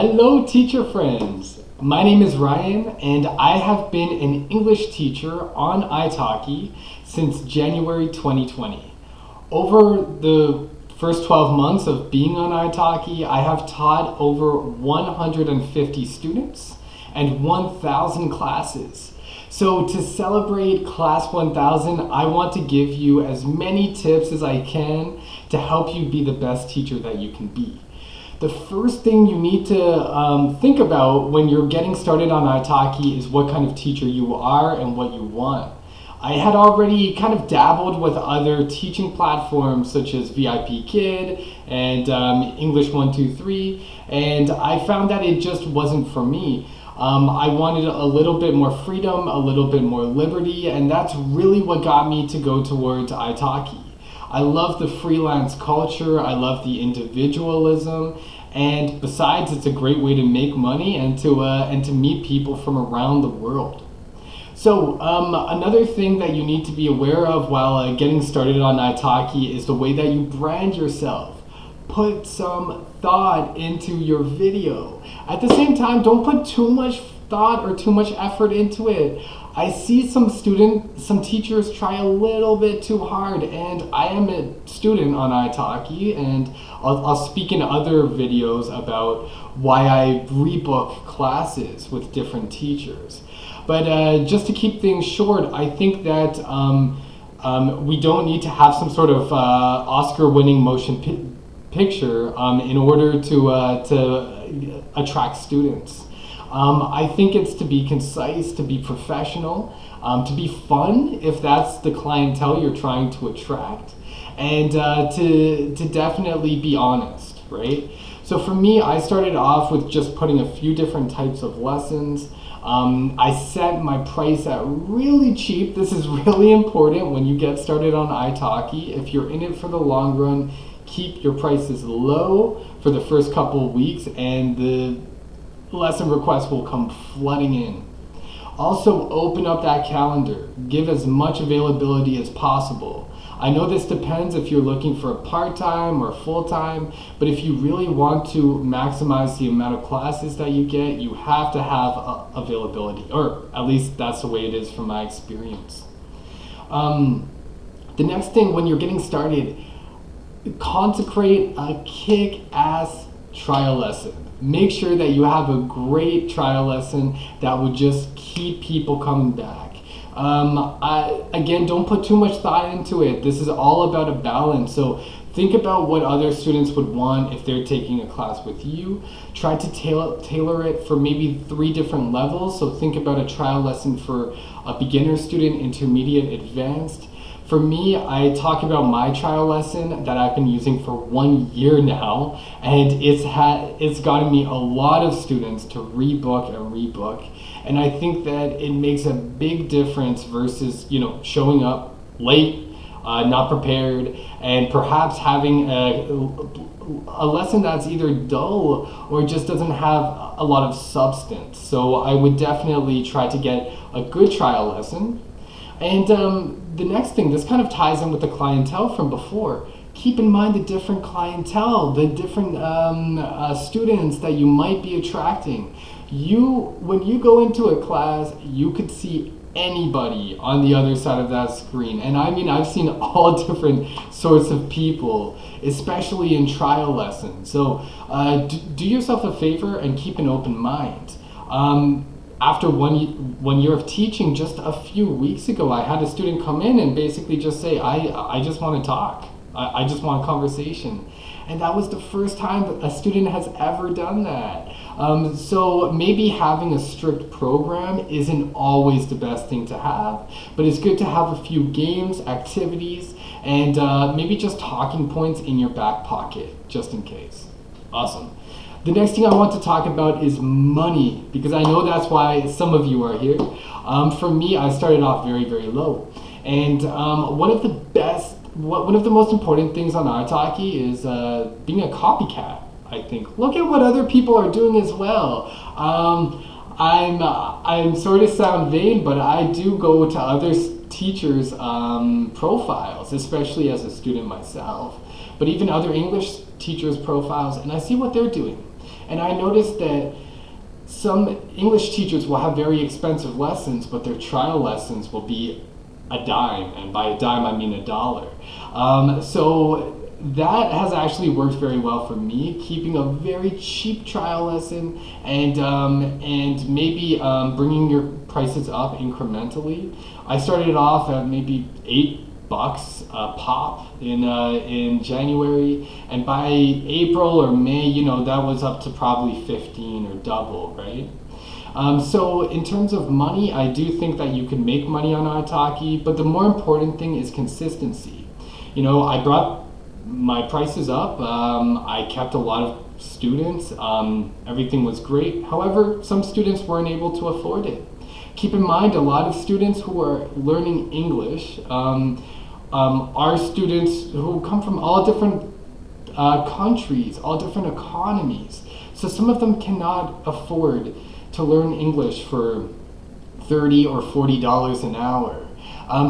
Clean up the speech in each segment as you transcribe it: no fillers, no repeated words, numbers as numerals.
Hello teacher friends! My name is Ryan and I have been an English teacher on iTalki since January 2020. Over the first 12 months of being on iTalki, I have taught over 150 students and 1,000 classes. So to celebrate Class 1000, I want to give you as many tips as I can to help you be the best teacher that you can be. The first thing you need to think about when you're getting started on iTalki is what kind of teacher you are and what you want. I had already kind of dabbled with other teaching platforms such as VIP Kid and English 123, and I found that it just wasn't for me. I wanted a little bit more freedom, a little bit more liberty, and that's really what got me to go towards iTalki. I love the freelance culture, I love the individualism, and besides, it's a great way to make money and to meet people from around the world. So another thing that you need to be aware of while getting started on iTalki is the way that you brand yourself. Put some thought into your video. At the same time, don't put too much thought or too much effort into it. I see some teachers try a little bit too hard, and I am a student on iTalki, and I'll speak in other videos about why I rebook classes with different teachers. But just to keep things short, I think that we don't need to have some sort of Oscar-winning motion picture in order to attract students. I think it's to be concise, to be professional, to be fun if that's the clientele you're trying to attract, and to definitely be honest, right? So for me, I started off with just putting a few different types of lessons. I set my price at really cheap. This is really important when you get started on iTalki. If you're in it for the long run, keep your prices low for the first couple of weeks, and the lesson requests will come flooding in. Also, open up that calendar. Give as much availability as possible. I know this depends if you're looking for a part-time or full-time, but if you really want to maximize the amount of classes that you get, you have to have availability, or at least that's the way it is from my experience. The next thing, when you're getting started, consecrate a kick-ass trial lesson. Make sure that you have a great trial lesson that would just keep people coming back. Again, don't put too much thought into it. This is all about a balance. So think about what other students would want if they're taking a class with you. Try to tailor it for maybe 3 different levels. So think about a trial lesson for a beginner student, intermediate, advanced. For me, I talk about my trial lesson that I've been using for 1 year now, and it's gotten me a lot of students to rebook and rebook. And I think that it makes a big difference versus, showing up late, not prepared, and perhaps having a lesson that's either dull or just doesn't have a lot of substance. So I would definitely try to get a good trial lesson. And the next thing, this kind of ties in with the clientele from before. Keep in mind the different clientele, the different students that you might be attracting. When you go into a class, you could see anybody on the other side of that screen. And I mean, I've seen all different sorts of people, especially in trial lessons. So do yourself a favor and keep an open mind. After one year of teaching, just a few weeks ago, I had a student come in and basically just say, I just want to talk. I just want conversation. And that was the first time that a student has ever done that. So maybe having a strict program isn't always the best thing to have, but it's good to have a few games, activities, and maybe just talking points in your back pocket, just in case. Awesome. The next thing I want to talk about is money, because I know that's why some of you are here. For me, I started off very, very low. And one of the most important things on iTalki is being a copycat, I think. Look at what other people are doing as well. I'm sort of sound vain, but I do go to other teachers' profiles, especially as a student myself, but even other English teachers' profiles, and I see what they're doing. And I noticed that some English teachers will have very expensive lessons, but their trial lessons will be a dime, and by a dime I mean $1. So that has actually worked very well for me, keeping a very cheap trial lesson and maybe bringing your prices up incrementally. I started off at maybe $8 a pop in January, and by April or May, that was up to probably 15 or double, right? So in terms of money, I do think that you can make money on iTalki, but the more important thing is consistency. I brought my prices up. I kept a lot of students. Everything was great. However, some students weren't able to afford it. Keep in mind, a lot of students who are learning English are students who come from all different countries, all different economies. So some of them cannot afford to learn English for $30 or $40 an hour.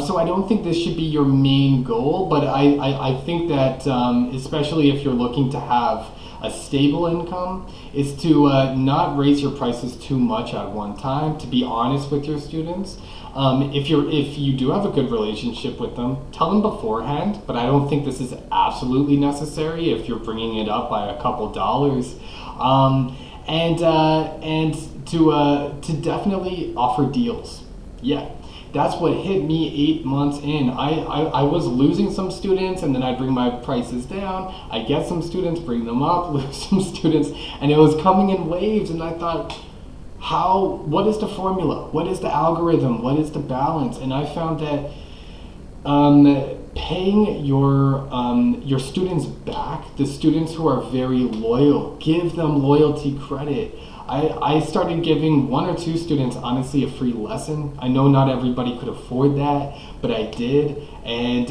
So I don't think this should be your main goal, but I think that especially if you're looking to have a stable income, is to not raise your prices too much at one time, to be honest with your students. If you do have a good relationship with them, tell them beforehand, but I don't think this is absolutely necessary if you're bringing it up by a couple dollars. And to definitely offer deals. Yeah, that's what hit me 8 months in. I was losing some students, and then I'd bring my prices down. I'd get some students, bring them up, lose some students, and it was coming in waves. And I thought, what is the formula? What is the algorithm? What is the balance? And I found that paying your students back, the students who are very loyal, give them loyalty credit. I started giving 1 or 2 students, honestly, a free lesson. I know not everybody could afford that, but I did. And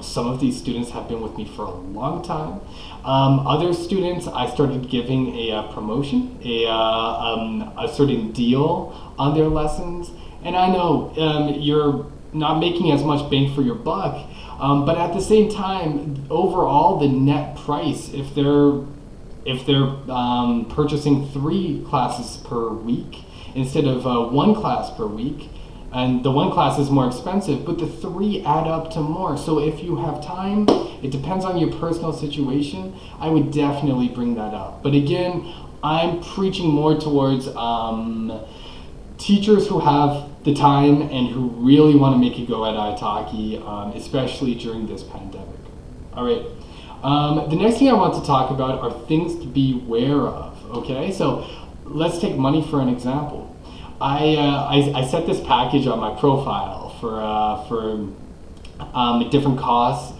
some of these students have been with me for a long time. Other students, I started giving a promotion, a certain deal on their lessons. And I know you're not making as much bang for your buck, but at the same time, overall, the net price, if they're purchasing 3 classes per week instead of 1 class per week, and the 1 class is more expensive, but the 3 add up to more. So if you have time, it depends on your personal situation, I would definitely bring that up. But again, I'm preaching more towards teachers who have the time and who really want to make it go at iTalki, especially during this pandemic. All right. The next thing I want to talk about are things to be aware of. Okay, so let's take money for an example. I set this package on my profile for different costs,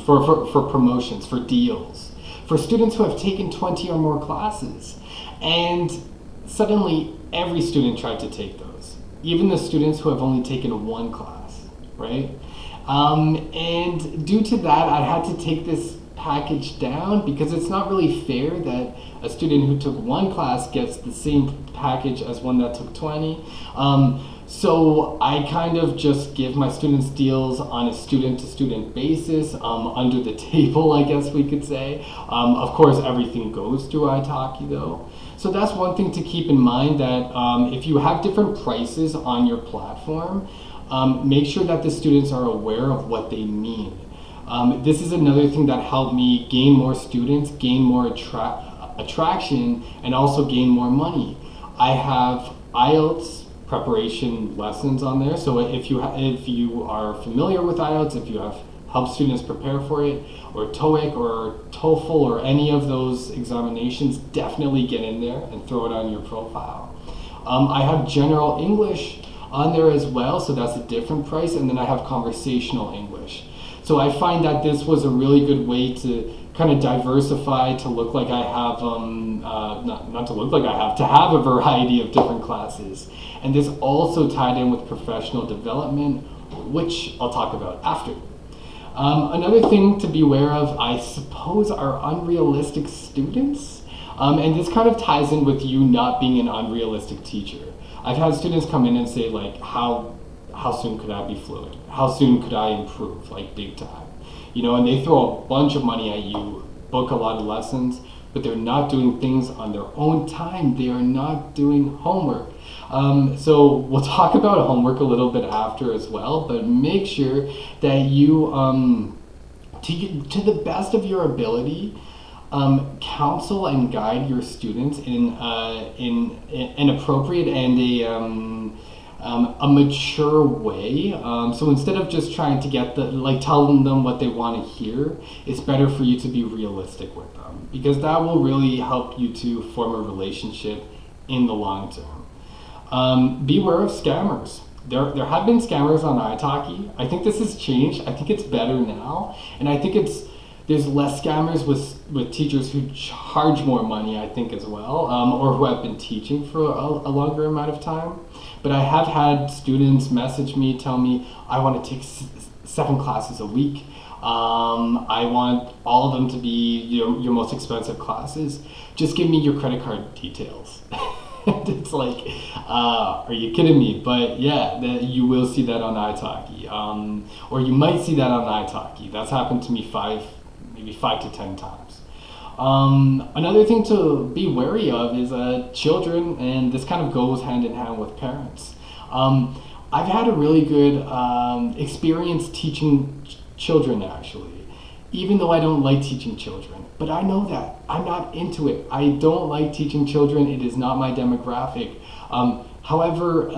for promotions, for deals, for students who have taken 20 or more classes, and suddenly every student tried to take those, even the students who have only taken 1 class, right? And due to that, I had to take this package down because it's not really fair that a student who took 1 class gets the same package as one that took 20. So I kind of just give my students deals on a student-to-student basis, under the table, I guess we could say. Of course, everything goes through iTalki though. So that's one thing to keep in mind, that if you have different prices on your platform, make sure that the students are aware of what they mean. This is another thing that helped me gain more students, gain more attraction, and also gain more money. I have IELTS preparation lessons on there, so if you are familiar with IELTS, if you have helped students prepare for it, or TOEIC or TOEFL or any of those examinations, definitely get in there and throw it on your profile. I have general English on there as well, so that's a different price, and then I have conversational English. So I find that this was a really good way to kind of diversify, to look like I have, not to look like I have, to have a variety of different classes. And this also tied in with professional development, which I'll talk about after. Another thing to be aware of, I suppose, are unrealistic students. And this kind of ties in with you not being an unrealistic teacher. I've had students come in and say, like, how soon could I be fluent? How soon could I improve, like big time? And they throw a bunch of money at you, book a lot of lessons. but they're not doing things on their own time. They are not doing homework. So we'll talk about homework a little bit after as well, but make sure that you, to the best of your ability, counsel and guide your students in an appropriate and a mature way. So instead of just trying to get telling them what they want to hear, it's better for you to be realistic with them, because that will really help you to form a relationship in the long term. Beware of scammers. There have been scammers on iTalki. I think this has changed. I think it's better now, and I think there's less scammers with teachers who charge more money, I think, as well, or who have been teaching for a longer amount of time. But I have had students message me, tell me, I want to take 7 classes a week. I want all of them to be your most expensive classes. Just give me your credit card details. It's like, are you kidding me? But yeah, you will see that on iTalki, or you might see that on iTalki. That's happened to me maybe 5 to 10 times. Another thing to be wary of is children, and this kind of goes hand in hand with parents. I've had a really good experience teaching children, actually, even though I don't like teaching children. But I know that. I'm not into it. I don't like teaching children. It is not my demographic. However,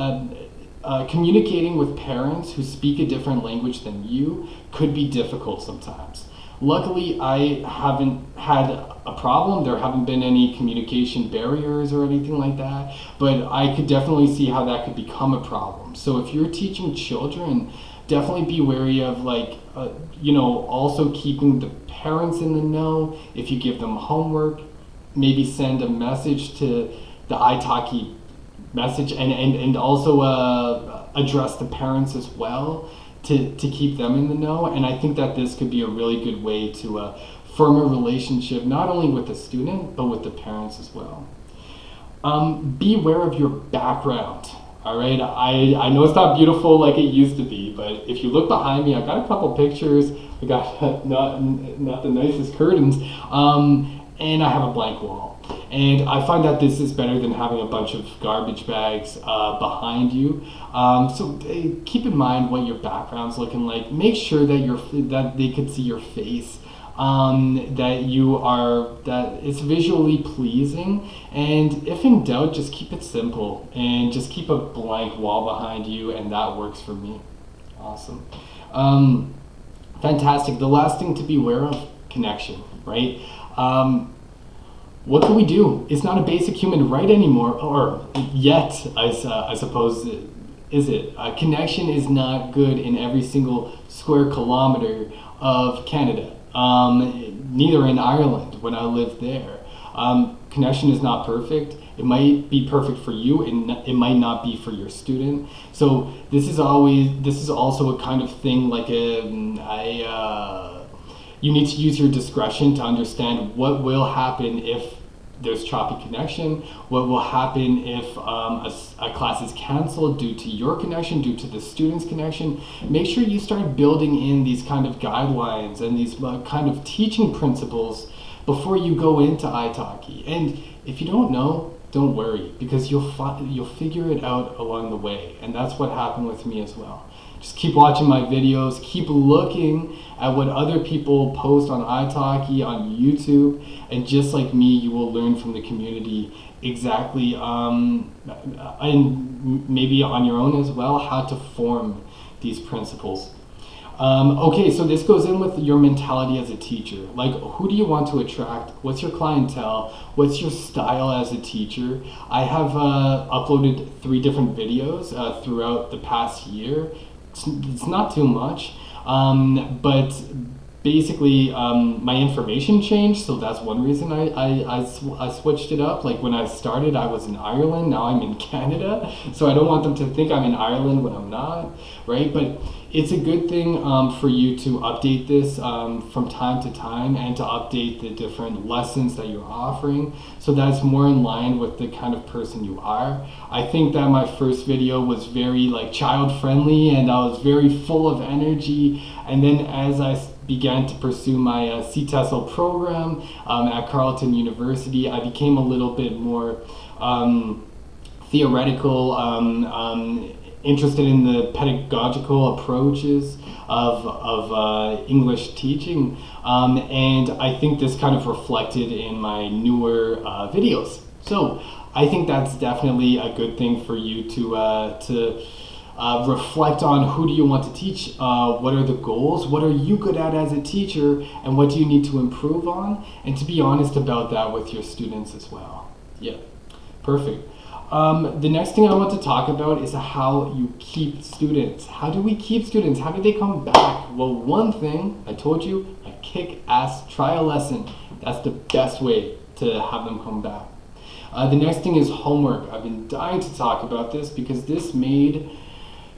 communicating with parents who speak a different language than you could be difficult sometimes. Luckily, I haven't had a problem. There haven't been any communication barriers or anything like that, but I could definitely see how that could become a problem. So if you're teaching children, definitely be wary of also keeping the parents in the know. If you give them homework, maybe send a message to the iTalki message and also address the parents as well, to keep them in the know. And I think that this could be a really good way to form a relationship, not only with the student, but with the parents as well. Beware of your background. All right, I know it's not beautiful like it used to be, but if you look behind me, I got a couple pictures. I got not the nicest curtains, and I have a blank wall. And I find that this is better than having a bunch of garbage bags behind you. So keep in mind what your background's looking like. Make sure that they could see your face, that it's visually pleasing. And if in doubt, just keep it simple and just keep a blank wall behind you, and that works for me. Awesome. Fantastic. The last thing to be aware of, connection, right? What can we do? It's not a basic human right anymore, or yet, I suppose, is it? Connection is not good in every single square kilometer of Canada. Neither in Ireland when I lived there. Connection is not perfect. It might be perfect for you, and it might not be for your student. So this is also a kind of thing like you need to use your discretion to understand what will happen if there's choppy connection, what will happen if a class is canceled due to your connection, due to the student's connection. Make sure you start building in these kind of guidelines and these kind of teaching principles before you go into iTalki. And if you don't know, don't worry, because you'll figure it out along the way. And that's what happened with me as well. Just keep watching my videos, keep looking at what other people post on iTalki, on YouTube, and just like me, you will learn from the community exactly, and maybe on your own as well, how to form these principles. Okay, so this goes in with your mentality as a teacher. Like, who do you want to attract? What's your clientele? What's your style as a teacher? I have uploaded 3 different videos throughout the past year. It's not too much, but basically my information changed, so that's one reason I switched it up. Like when I started, I was in Ireland, now I'm in Canada, so I don't want them to think I'm in Ireland when I'm not, right? But it's a good thing for you to update this from time to time, and to update the different lessons that you're offering, so that's more in line with the kind of person you are. I think that my first video was very child friendly, and I was very full of energy, and then as I began to pursue my CTESOL program at Carleton University, I became a little bit more theoretical, interested in the pedagogical approaches of English teaching, and I think this kind of reflected in my newer videos. So I think that's definitely a good thing for you to reflect on. Who do you want to teach? What are the goals? What are you good at as a teacher? And what do you need to improve on? And to be honest about that with your students as well. Yeah, perfect. The next thing I want to talk about is how you keep students. How do we keep students? How do they come back? Well, one thing, I told you, a kick-ass trial lesson. That's the best way to have them come back. The next thing is homework. I've been dying to talk about this because this made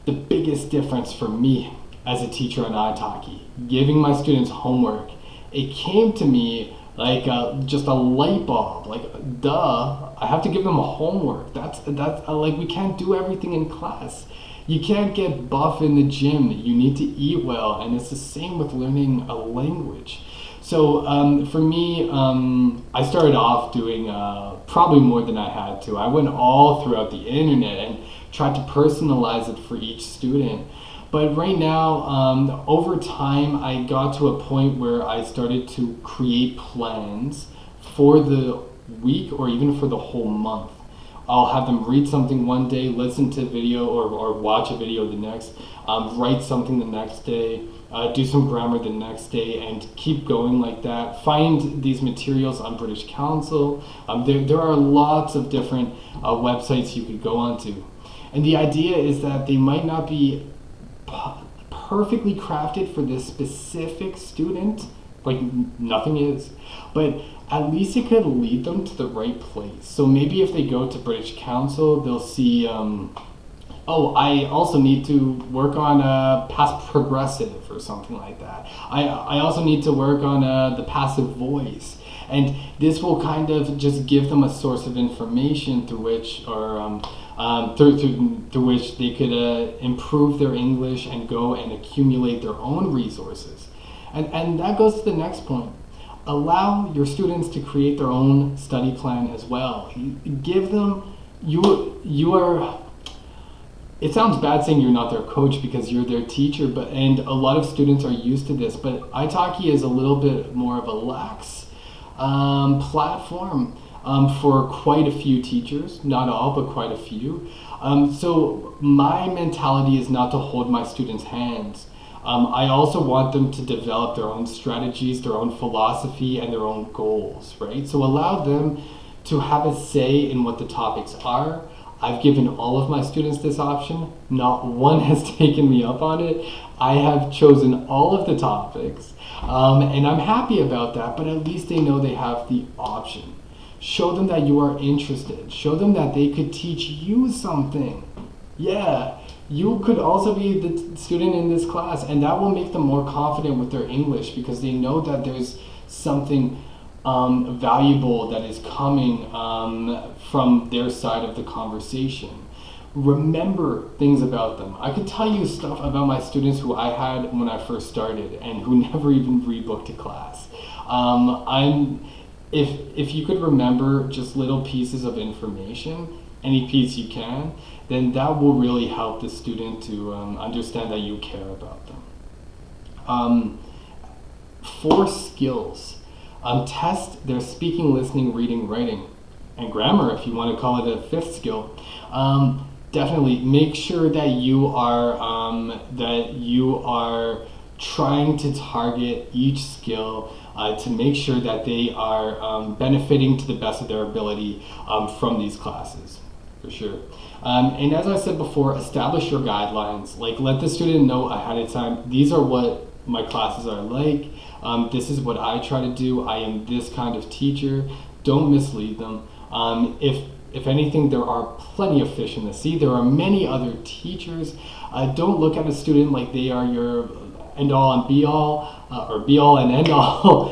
the biggest difference for me as a teacher on iTalki. Giving my students homework. It came to me like just a light bulb. Like, duh, I have to give them homework. That's like, we can't do everything in class. You can't get buff in the gym. You need to eat well, and it's the same with learning a language. So for me, I started off doing probably more than I had to. I went all throughout the internet and tried to personalize it for each student. But right now, over time, I got to a point where I started to create plans for the week or even for the whole month. I'll have them read something one day, listen to a video or watch a video the next, write something the next day, do some grammar the next day, and keep going like that. Find these materials on British Council. There are lots of different websites you could go onto. And the idea is that they might not be perfectly crafted for this specific student, like nothing is, but at least it could lead them to the right place. So maybe if they go to British Council, they'll see, oh, I also need to work on past progressive or something like that. I also need to work on the passive voice. And this will kind of just give them a source of information through which, or through which they could improve their English and go and accumulate their own resources. And that goes to the next point. Allow your students to create their own study plan as well. Give them, you are, it sounds bad saying you're not their coach because you're their teacher, and a lot of students are used to this, but iTalki is a little bit more of a lax platform for quite a few teachers, not all, but quite a few. So my mentality is not to hold my students' hands. I also want them to develop their own strategies, their own philosophy, and their own goals, right? So allow them to have a say in what the topics are. I've given all of my students this option. Not one has taken me up on it. I have chosen all of the topics, and I'm happy about that, but at least they know they have the option. Show them that you are interested. Show them that they could teach you something. Yeah. You could also be the student in this class, and that will make them more confident with their English because they know that there's something valuable that is coming from their side of the conversation. Remember things about them. I could tell you stuff about my students who I had when I first started and who never even rebooked a class. If you could remember just little pieces of information, any piece you can, then that will really help the student to understand that you care about them. 4 skills. Test their speaking, listening, reading, writing, and grammar, if you want to call it a 5th skill. Definitely make sure that you are trying to target each skill to make sure that they are benefiting to the best of their ability from these classes. For sure. And as I said before, establish your guidelines. Like, let the student know ahead of time, these are what my classes are like. This is what I try to do. I am this kind of teacher. Don't mislead them. If anything, there are plenty of fish in the sea. There are many other teachers. Don't look at a student like they are your end all and be all, or be all and end all.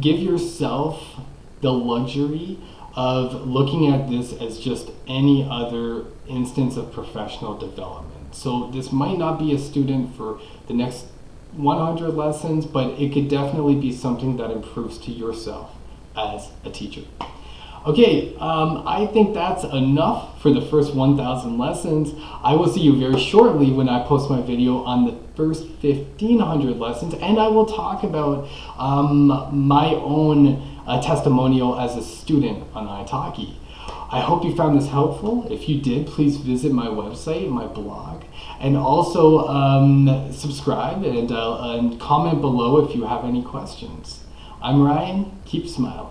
Give yourself the luxury of looking at this as just any other instance of professional development. So this might not be a student for the next 100 lessons, but it could definitely be something that improves to yourself as a teacher. Okay, I think that's enough for the first 1,000 lessons. I will see you very shortly when I post my video on the first 1,500 lessons, and I will talk about my own testimonial as a student on iTalki. I hope you found this helpful. If you did, please visit my website, my blog, and also subscribe and comment below if you have any questions. I'm Ryan. Keep smiling.